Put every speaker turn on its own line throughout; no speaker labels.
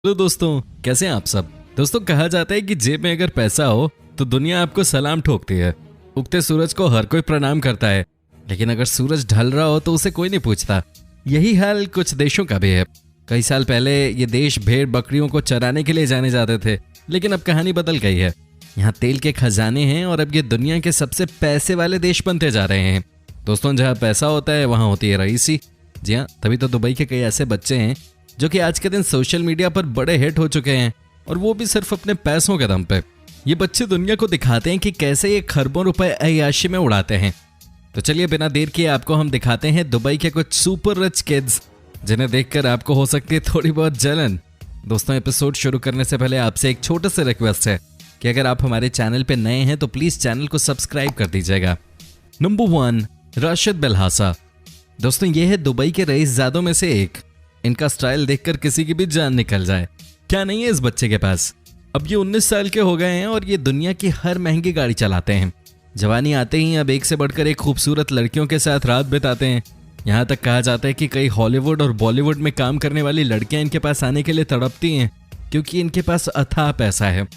Hello दोस्तों, कैसे हैं आप सब। दोस्तों, कहा जाता है कि जेब में अगर पैसा हो तो दुनिया आपको सलाम ठोकती है। उगते सूरज को हर कोई प्रणाम करता है, लेकिन अगर सूरज ढल रहा हो तो उसे कोई नहीं पूछता। यही हाल कुछ देशों का भी है। कई साल पहले ये देश भेड़ बकरियों को चराने के लिए जाने जाते थे, लेकिन अब कहानी बदल गई है। यहाँ तेल के खजाने हैं और अब ये दुनिया के सबसे पैसे वाले देश बनते जा रहे हैं। दोस्तों, जहाँ पैसा होता है वहाँ होती है रईसी। जी हाँ, तभी तो दुबई के कई ऐसे बच्चे हैं जो कि आज के दिन सोशल मीडिया पर बड़े हिट हो चुके हैं, और वो भी सिर्फ अपने पैसों के दम पे। ये बच्चे दुनिया को दिखाते हैं कि कैसे ये खरबों रुपए अय्याशी में उड़ाते हैं। तो चलिए बिना देर किए आपको हम दिखाते हैं दुबई के कुछ सुपर रिच किड्स, जिन्हें देखकर आपको हो सकती है थोड़ी बहुत जलन। दोस्तों, एपिसोड शुरू करने से पहले आपसे एक छोटा सा रिक्वेस्ट है कि अगर आप हमारे चैनल पे नए हैं तो प्लीज चैनल को सब्सक्राइब कर दीजिएगा। नंबर 1, राशिद बेलहासा। दोस्तों, ये है दुबई के रईसजादों में से एक। इनका स्टाइल देखकर किसी की भी जान निकल जाए। क्या नहीं है इस बच्चे के पास। अब ये 19 साल के हो गए हैं और ये दुनिया की हर महंगी गाड़ी चलाते हैं। जवानी आते ही अब एक से बढ़कर एक खूबसूरत लड़कियों के साथ रात बिताते हैं। यहाँ तक कहा जाता है कि कई हॉलीवुड और बॉलीवुड में काम करने वाली लड़कियां इनके पास आने के लिए तड़पती हैं, क्योंकि इनके पास अथाह पैसा है।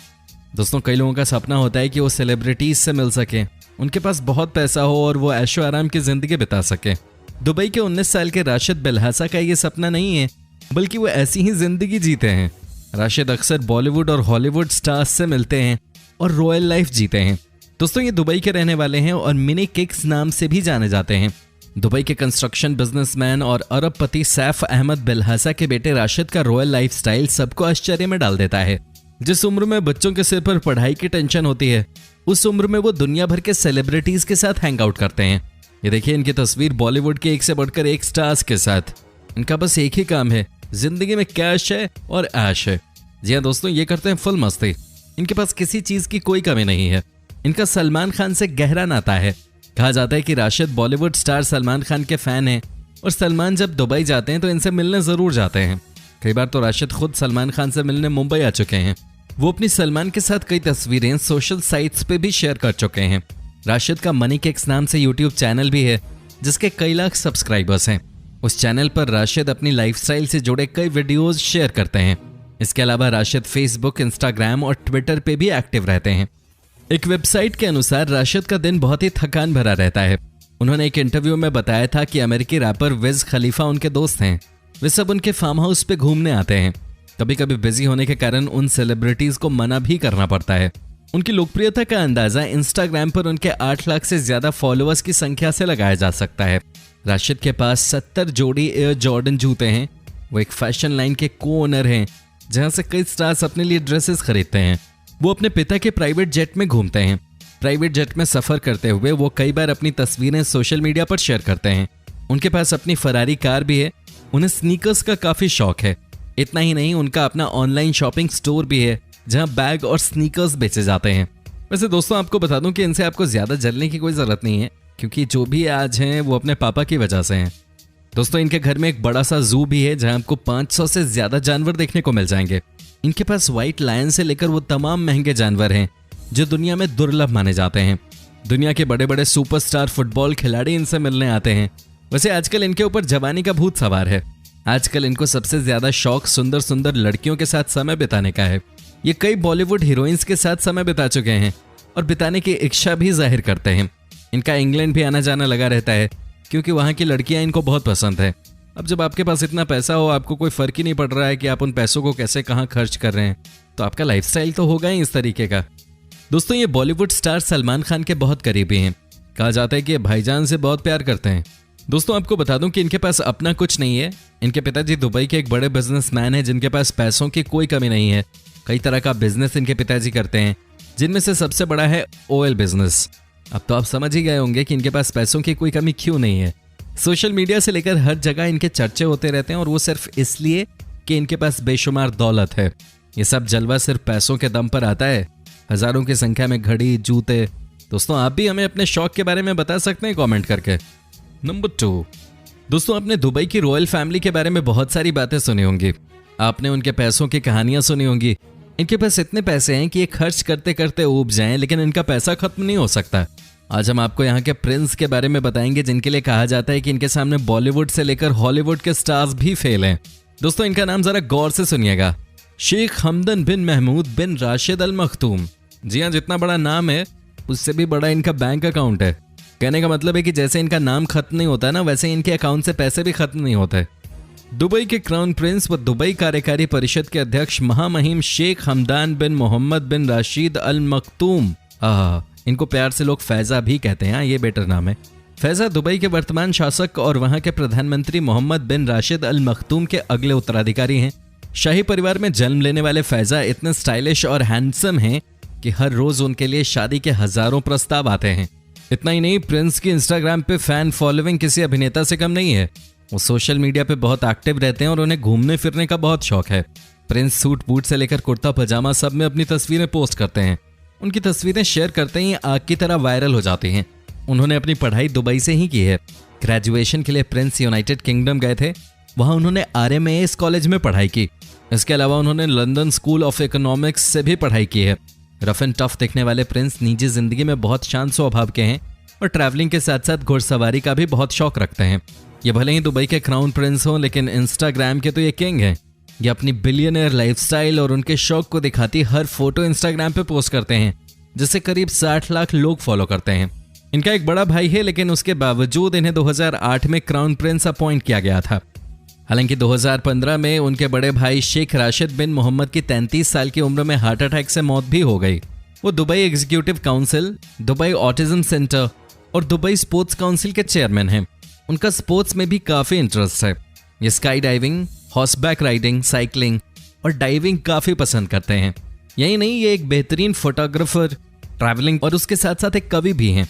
दोस्तों, कई लोगों का सपना होता है कि वो सेलिब्रिटीज से मिल सके, उनके पास बहुत पैसा हो और वो ऐशो आराम की जिंदगी बिता सके। दुबई के 19 साल के राशिद बेलहासा का ये सपना नहीं है, बल्कि वो ऐसी ही जिंदगी जीते हैं। राशिद अक्सर बॉलीवुड और हॉलीवुड स्टार्स से मिलते हैं और रॉयल लाइफ जीते हैं। दोस्तों, ये दुबई के रहने वाले हैं और मिनी किक्स नाम से भी जाने जाते हैं। दुबई के कंस्ट्रक्शन बिजनेसमैन और अरबपति सैफ अहमद बेलहासा के बेटे राशिद का रॉयल लाइफस्टाइल सबको आश्चर्य में डाल देता है। जिस उम्र में बच्चों के सिर पर पढ़ाई की टेंशन होती है, उस उम्र में वो दुनिया भर के सेलिब्रिटीज के साथ हैंग आउट करते हैं। ये देखिए इनकी तस्वीर बॉलीवुड के एक से बढ़कर एक स्टार्स के साथ। इनका बस एक ही काम है, जिंदगी में कैश है और ऐश है। जी हाँ दोस्तों, ये करते हैं फुल मस्ती। इनके पास किसी चीज की कोई कमी नहीं है। इनका सलमान खान से गहरा नाता है। कहा जाता है कि राशिद बॉलीवुड स्टार सलमान खान के फैन हैं और सलमान जब दुबई जाते हैं तो इनसे मिलने जरूर जाते हैं। कई बार तो राशिद खुद सलमान खान से मिलने मुंबई आ चुके हैं। वो अपनी सलमान के साथ कई तस्वीरें सोशल साइट्स पे भी शेयर कर चुके हैं। राशिद का मनी किक्स नाम से यूट्यूब चैनल भी है, जिसके कई लाख सब्सक्राइबर्स हैं। उस चैनल पर राशिद अपनी लाइफस्टाइल से जुड़े कई वीडियोस शेयर करते हैं। इसके अलावा राशिद फेसबुक, इंस्टाग्राम और ट्विटर पे भी एक्टिव रहते हैं। एक वेबसाइट के अनुसार राशिद का दिन बहुत ही थकान भरा रहता है। उन्होंने एक इंटरव्यू में बताया था कि अमेरिकी रैपर विज खलीफा उनके दोस्त हैं। वे सब उनके फार्म हाउस पे घूमने आते हैं। कभी कभी बिजी होने के कारण उन सेलिब्रिटीज को मना भी करना पड़ता है। उनकी लोकप्रियता का अंदाजा इंस्टाग्राम पर उनके 8 लाख से ज्यादा फॉलोअर्स की संख्या से लगाया जा सकता है। राशिद के पास 70 जोड़ी एयर जॉर्डन जूते हैं। वो एक फैशन लाइन के को ओनर हैं, जहां से कई स्टार्स अपने लिए ड्रेसेस खरीदते हैं। वो अपने पिता के प्राइवेट जेट में घूमते हैं। प्राइवेट जेट में सफर करते हुए वो कई बार अपनी तस्वीरें सोशल मीडिया पर शेयर करते हैं। उनके पास अपनी फरारी कार भी है। उन्हें स्नीकर्स का काफी शौक है। इतना ही नहीं, उनका अपना ऑनलाइन शॉपिंग स्टोर भी है, जहां बैग और स्नीकर्स बेचे जाते हैं। वैसे दोस्तों, आपको बता दूं कि इनसे आपको ज्यादा जलने की कोई जरूरत नहीं है, क्योंकि जो भी आज हैं वो अपने पापा की वजह से हैं। दोस्तों, इनके घर में एक बड़ा सा जू भी है, जहां आपको 500 से ज्यादा जानवर देखने को मिल जाएंगे। इनके पास व्हाइट लायन से लेकर वो तमाम महंगे जानवर हैं जो दुनिया में दुर्लभ माने जाते हैं। दुनिया के बड़े बड़े सुपरस्टार फुटबॉल खिलाड़ी इनसे मिलने आते हैं। वैसे आजकल इनके ऊपर जवानी का भूत सवार है। आजकल इनको सबसे ज्यादा शौक सुंदर सुंदर लड़कियों के साथ समय बिताने का है। ये कई बॉलीवुड हीरोइंस के साथ समय बिता चुके हैं और बिताने की इच्छा भी जाहिर करते हैं। इनका इंग्लैंड भी आना जाना लगा रहता है, क्योंकि वहाँ की लड़कियां इनको बहुत पसंद है। अब जब आपके पास इतना पैसा हो, आपको कोई फर्क ही नहीं पड़ रहा है कि आप उन पैसों को कैसे कहाँ खर्च कर रहे हैं, तो आपका लाइफस्टाइल तो होगा ही इस तरीके का। दोस्तों, ये बॉलीवुड स्टार सलमान खान के बहुत करीबी हैं। कहा जाता है कि ये भाईजान से बहुत प्यार करते हैं। दोस्तों, आपको बता दूं कि इनके पास अपना कुछ नहीं है। इनके पिताजी दुबई के एक बड़े बिजनेसमैन हैं, जिनके पास पैसों की कोई कमी नहीं है। कई तरह का बिजनेस इनके पिताजी करते हैं, जिनमें से सबसे बड़ा है ऑयल बिजनेस। अब तो आप समझ ही गए होंगे कि इनके पास पैसों की कोई कमी क्यों नहीं है। सोशल मीडिया से लेकर हर जगह इनके चर्चे होते रहते हैं, और वो सिर्फ इसलिए कि इनके पास बेशुमार दौलत है। ये सब जलवा सिर्फ पैसों के दम पर आता है। हजारों की संख्या में घड़ी, जूते। दोस्तों, आप भी हमें अपने शौक के बारे में बता सकते हैं कमेंट करके। नंबर 2, दोस्तों, आपने दुबई की रॉयल फैमिली के बारे में बहुत सारी बातें सुनी होंगी। आपने उनके पैसों की कहानियां सुनी होंगी। इनके पास इतने पैसे हैं कि ये खर्च करते करते ऊब जाएं, लेकिन इनका पैसा खत्म नहीं हो सकता। आज हम आपको यहाँ के प्रिंस के बारे में बताएंगे, जिनके लिए कहा जाता है कि इनके सामने बॉलीवुड से लेकर हॉलीवुड के स्टार्स भी फेल हैं। दोस्तों, इनका नाम जरा गौर से सुनिएगा। शेख हमदन बिन महमूद बिन राशिद अल मखतूम। जी हाँ, जितना बड़ा नाम है उससे भी बड़ा इनका बैंक अकाउंट है। कहने का मतलब है कि जैसे इनका नाम खत्म नहीं होता ना, वैसे इनके अकाउंट से पैसे भी खत्म नहीं होते। दुबई के क्राउन प्रिंस व दुबई कार्यकारी परिषद के अध्यक्ष महामहिम शेख हमदान बिन मोहम्मद बिन राशिद अल मखतूम, इनको प्यार से लोग फैजा भी कहते हैं, ये बेटर नाम है। फैजा दुबई के वर्तमान शासक और वहां के प्रधानमंत्री मोहम्मद बिन राशिद अल मखतूम के अगले उत्तराधिकारी हैं। शाही परिवार में जन्म लेने वाले फैजा इतने स्टाइलिश और हैंडसम हैं कि हर रोज उनके लिए शादी के हजारों प्रस्ताव आते हैं। इतना ही नहीं, प्रिंस की इंस्टाग्राम पे फैन फॉलोइंग किसी अभिनेता से कम नहीं है। वो सोशल मीडिया पे बहुत एक्टिव रहते हैं और उन्हें घूमने फिरने का बहुत शौक है। प्रिंस सूट बूट से लेकर कुर्ता पजामा सब में अपनी तस्वीरें पोस्ट करते हैं। उनकी तस्वीरें शेयर करते ही आग की तरह वायरल हो जाती हैं। उन्होंने अपनी पढ़ाई दुबई से ही की है। ग्रेजुएशन के लिए प्रिंस यूनाइटेड किंगडम गए थे। वहां उन्होंने RMAS कॉलेज में पढ़ाई की। इसके अलावा उन्होंने लंदन स्कूल ऑफ इकोनॉमिक्स से भी पढ़ाई की है। रफ एंड टफ दिखने वाले प्रिंस निजी जिंदगी में बहुत शांत स्वभाव के हैं और ट्रैवलिंग के साथ साथ घुड़सवारी का भी बहुत शौक रखते हैं। ये भले ही दुबई के क्राउन प्रिंस हों, लेकिन इंस्टाग्राम के तो ये किंग हैं। ये अपनी बिलियनर लाइफस्टाइल और उनके शौक को दिखाती हर फोटो इंस्टाग्राम पे पोस्ट करते हैं, जिसे करीब 60 लाख लोग फॉलो करते हैं। इनका एक बड़ा भाई है, लेकिन उसके बावजूद इन्हें 2008 में क्राउन प्रिंस अपॉइंट किया गया था। हालांकि 2015 में उनके बड़े भाई शेख राशिद बिन मोहम्मद की 33 साल की उम्र में हार्ट अटैक से मौत भी हो गई। वो Dubai executive council, Dubai autism centre और दुबई स्पोर्ट्स काउंसिल के चेयरमैन हैं। उनका स्पोर्ट्स में भी काफी इंटरेस्ट है। ये sky diving, horseback riding, cycling और डाइविंग काफी पसंद करते हैं। यही नहीं, ये एक बेहतरीन फोटोग्राफर, ट्रैवलिंग और उसके साथ साथ एक कवि भी हैं।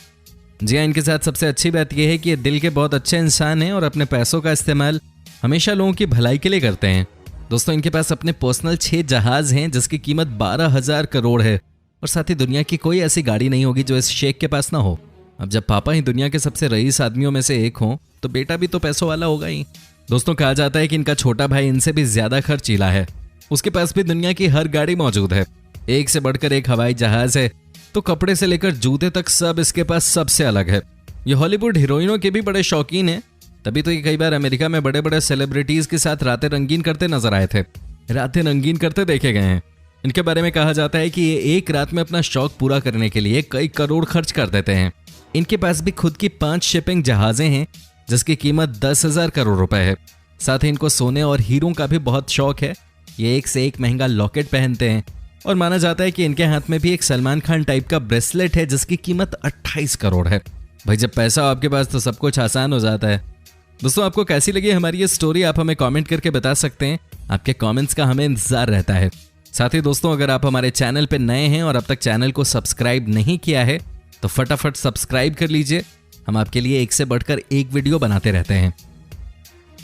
जी हाँ, इनके साथ सबसे अच्छी बात यह है कि ये दिल के बहुत अच्छे इंसान हैं और अपने पैसों का इस्तेमाल हमेशा लोगों की भलाई के लिए करते हैं। दोस्तों, इनके पास अपने पर्सनल 6 जहाज हैं जिसकी कीमत 12,000 करोड़ है और साथ ही दुनिया की कोई ऐसी गाड़ी नहीं होगी जो इस शेख के पास ना हो। अब जब पापा ही दुनिया के सबसे रईस आदमियों में से एक हों तो बेटा भी तो पैसों वाला होगा ही। दोस्तों, कहा जाता है कि इनका छोटा भाई इनसे भी ज्यादा खर्चीला है। उसके पास भी दुनिया की हर गाड़ी मौजूद है। एक से बढ़कर एक हवाई जहाज है, तो कपड़े से लेकर जूते तक सब इसके पास सबसे अलग है। ये हॉलीवुड हीरोइनों के भी बड़े शौकीन हैं। तभी तो ये कई बार अमेरिका में बड़े बड़े सेलिब्रिटीज के साथ रातें रंगीन करते नजर आए थे। रातें रंगीन करते देखे गए हैं। इनके बारे में कहा जाता है कि ये एक रात में अपना शौक पूरा करने के लिए कई करोड़ खर्च कर देते हैं। इनके पास भी खुद की 5 शिपिंग जहाजें हैं जिसकी कीमत 10,000 करोड़ रुपए है। साथ ही इनको सोने और हीरों का भी बहुत शौक है। ये एक से एक महंगा लॉकेट पहनते हैं और माना जाता है कि इनके हाथ में भी एक सलमान खान टाइप का ब्रेसलेट है जिसकी कीमत 28 करोड़ है। भाई, जब पैसा हो आपके पास तो सब कुछ आसान हो जाता है। दोस्तों, आपको कैसी लगी हमारी ये स्टोरी, आप हमें कमेंट करके बता सकते हैं। आपके कमेंट्स का हमें इंतजार रहता है। साथ ही दोस्तों, अगर आप हमारे चैनल पे नए हैं और अब तक चैनल को सब्सक्राइब नहीं किया है तो फटाफट सब्सक्राइब कर लीजिए। हम आपके लिए एक से बढ़कर एक वीडियो बनाते रहते हैं।